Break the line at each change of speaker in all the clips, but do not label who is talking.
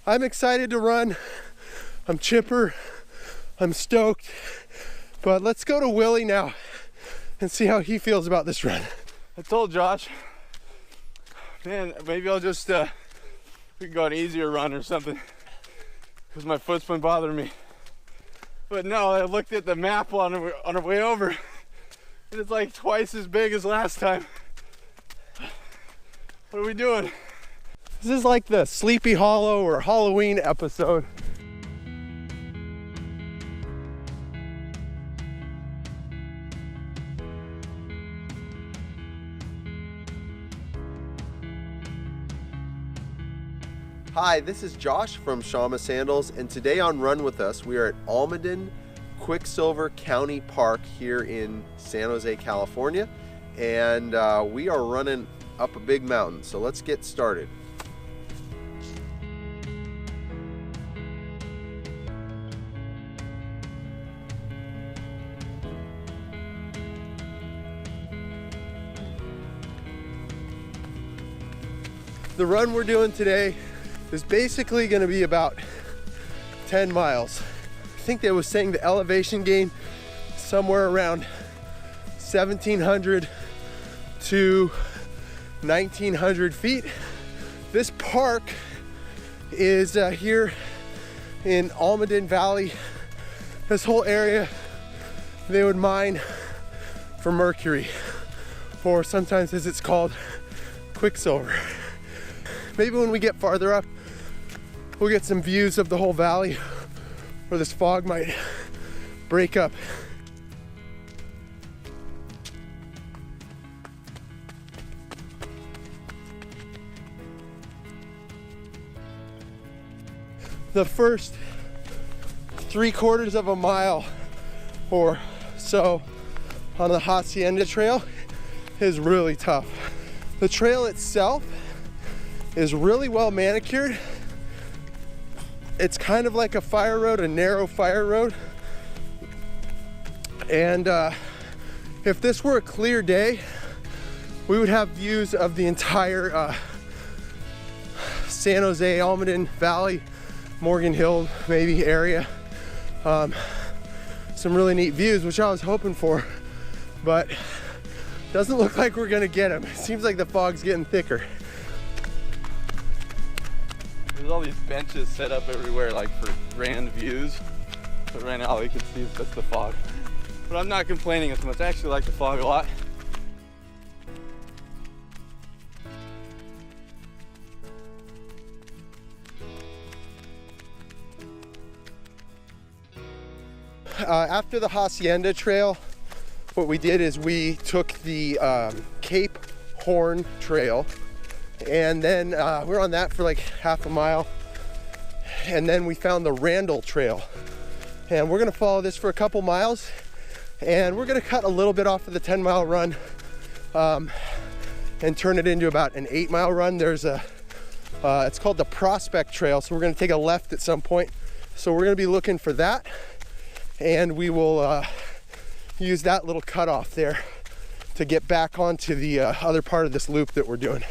I'm excited to run. I'm chipper. I'm stoked. But let's go to Willy now and see how he feels about this run.
I told Josh, man, maybe I'll just we can go an easier run or something because my foot's been bothering me. But no, I looked at the map on our way over, and it's like twice as big as last time. What are we doing?
This is like the Sleepy Hollow or Halloween episode. Hi, this is Josh from Shamma Sandals, and today on Run With Us, we are at Almaden Quicksilver County Park here in San Jose, California, and we are running up a big mountain, so let's get started. The run we're doing today is basically going to be about 10 miles. I think they was saying the elevation gain somewhere around 1,700 to 1,900 feet. This park is here in Almaden Valley. This whole area, they would mine for mercury, or sometimes as it's called, Quicksilver. Maybe when we get farther up, we'll get some views of the whole valley where this fog might break up. The first 3/4 of a mile or so on the Hacienda Trail is really tough. The trail itself is really well manicured. It's kind of like a fire road, a narrow fire road. And if this were a clear day, we would have views of the entire San Jose, Almaden Valley, Morgan Hill maybe area. Some really neat views, which I was hoping for, but doesn't look like we're gonna get them. It seems like the fog's getting thicker.
There's all these benches set up everywhere, like for grand views. But right now all you can see is just the fog. But I'm not complaining as much. I actually like the fog a lot.
After the Hacienda Trail, what we did is we took the Cape Horn Trail, and then we were on that for like half a mile, and then we found the Randall Trail, and we're gonna follow this for a couple miles, and we're gonna cut a little bit off of the 10-mile run and turn it into about an 8-mile run. There's a it's called the Prospect Trail, so we're gonna take a left at some point, so we're gonna be looking for that, and we will use that little cutoff there to get back onto the other part of this loop that we're doing.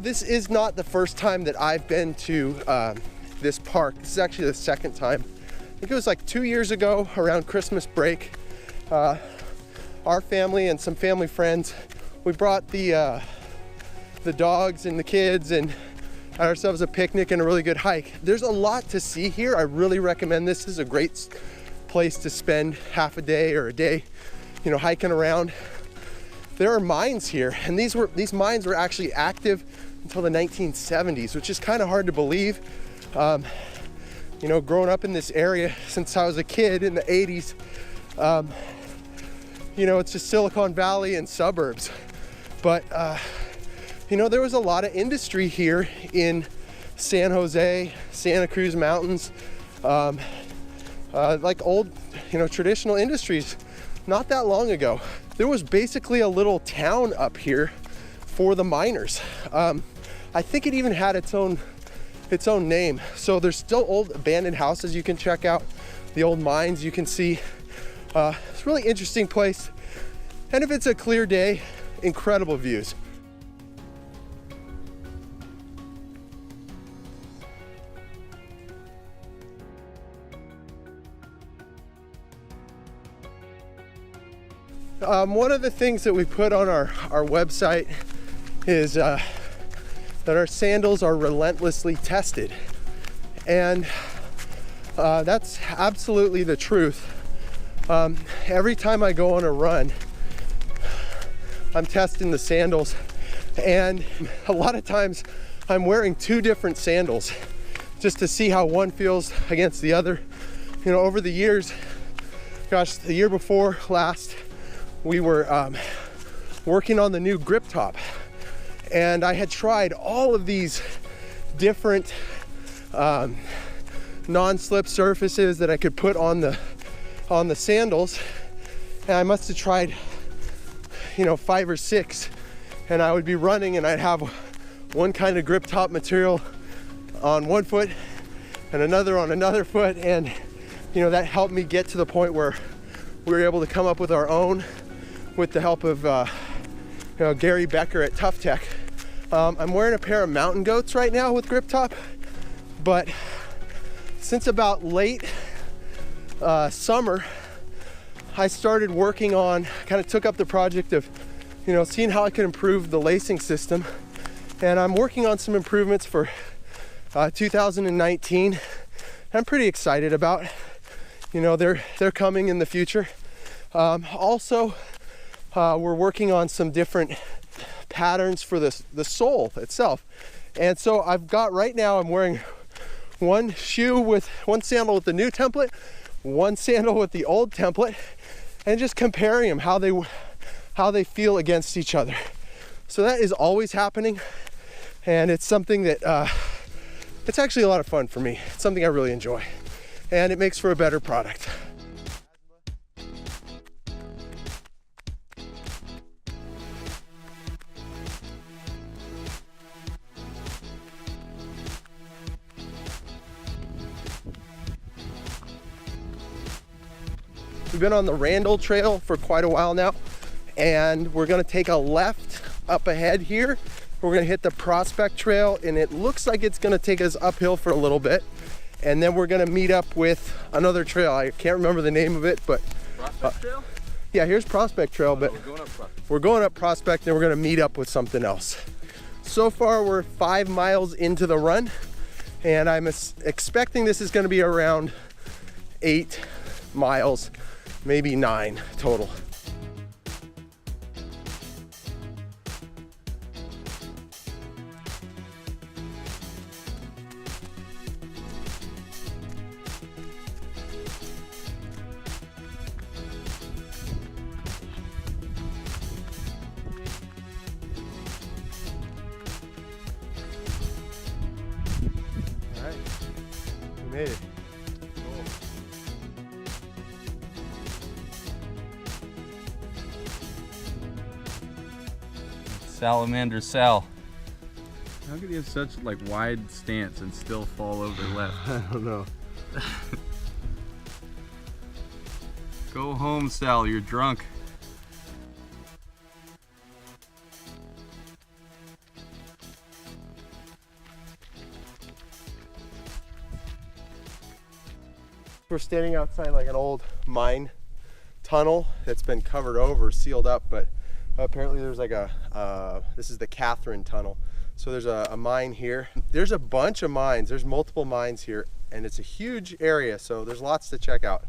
This is not the first time that I've been to this park. This is actually the second time. I think it was like 2 years ago around Christmas break. Our family and some family friends, we brought the dogs and the kids and had ourselves a picnic and a really good hike. There's a lot to see here. I really recommend this. This is a great place to spend half a day or a day, you know, hiking around. There are mines here, and these mines were actually active until the 1970s, which is kind of hard to believe. You know, growing up in this area since I was a kid in the 80s, you know, it's just Silicon Valley and suburbs. But, you know, there was a lot of industry here in San Jose, Santa Cruz Mountains, like old, you know, traditional industries not that long ago. There was basically a little town up here for the miners. I think it even had its own its own name. So there's still old abandoned houses you can check out, the old mines you can see. It's a really interesting place. And if it's a clear day, incredible views. One of the things that we put on our website is that our sandals are relentlessly tested. And that's absolutely the truth. Every time I go on a run, I'm testing the sandals, and a lot of times I'm wearing two different sandals just to see how one feels against the other. You know, over the years, gosh, the year before last, we were working on the new grip top, and I had tried all of these different non-slip surfaces that I could put on the sandals, and I must have tried, you know, 5 or 6, and I would be running and I'd have one kind of grip top material on one foot and another on another foot, and you know, that helped me get to the point where we were able to come up with our own with the help of you know, Gary Becker at Tough Tech. I'm wearing a pair of Mountain Goats right now with grip top, but since about late summer, I started working on, kind of took up the project of, you know, seeing how I could improve the lacing system. And I'm working on some improvements for 2019. I'm pretty excited about, you know, they're coming in the future. Also, we're working on some different patterns for the sole itself. And so I've got, right now I'm wearing one sandal with the new template, one sandal with the old template, and just comparing them, how they feel against each other. So that is always happening, and it's something that it's actually a lot of fun for me. It's something I really enjoy, and it makes for a better product. We've been on the Randall Trail for quite a while now, and we're gonna take a left up ahead here. We're gonna hit the Prospect Trail, and it looks like it's gonna take us uphill for a little bit. And then we're gonna meet up with another trail. I can't remember the name of it, but
Prospect Trail?
Yeah, here's Prospect Trail, but we're going up Prospect, and we're gonna meet up with something else. So far, we're 5 miles into the run, and I'm expecting this is gonna be around 8 miles, maybe 9 total. All right, we made it.
Salamander Sal. How could he have such like wide stance and still fall over left?
I don't know.
Go home, Sal, you're drunk.
We're standing outside like an old mine tunnel that's been covered over, sealed up, but apparently there's like this is the Catherine Tunnel. So there's a mine here. There's a bunch of mines. There's multiple mines here, and it's a huge area, so there's lots to check out.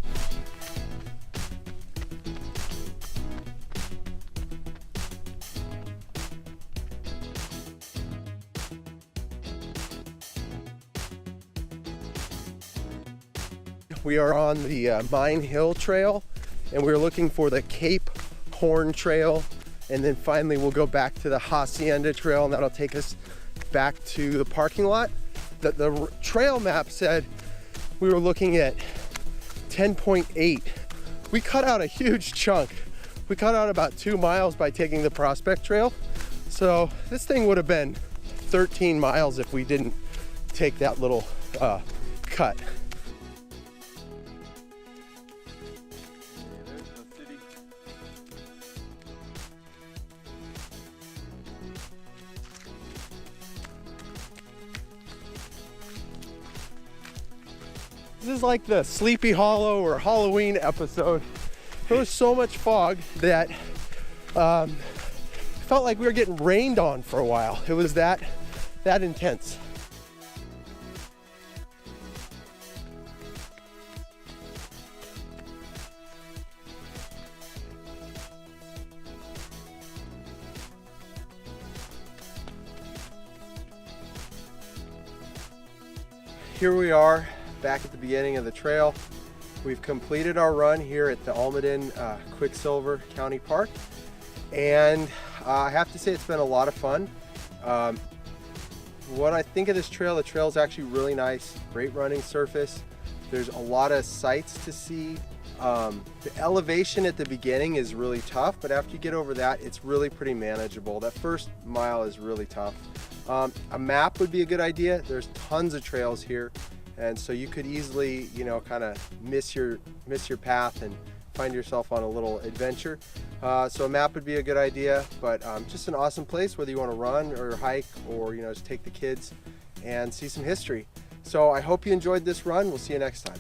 We are on the Mine Hill Trail, and we're looking for the Cape Horn Trail, and then finally we'll go back to the Hacienda Trail, and that'll take us back to the parking lot. The trail map said we were looking at 10.8. We cut out a huge chunk. We cut out about 2 miles by taking the Prospect Trail. So this thing would have been 13 miles if we didn't take that little cut. This is like the Sleepy Hollow or Halloween episode. There was so much fog that felt like we were getting rained on for a while. It was that intense. Here we are back at the beginning of the trail. We've completed our run here at the Almaden Quicksilver County Park, and I have to say it's been a lot of fun. What I think of this trail, the trail is actually really nice, great running surface. There's a lot of sights to see. The elevation at the beginning is really tough, but after you get over that, it's really pretty manageable. That first mile is really tough. A map would be a good idea. There's tons of trails here, and so you could easily, you know, kind of miss your path and find yourself on a little adventure. So a map would be a good idea, but just an awesome place, whether you want to run or hike or, you know, just take the kids and see some history. So I hope you enjoyed this run. We'll see you next time.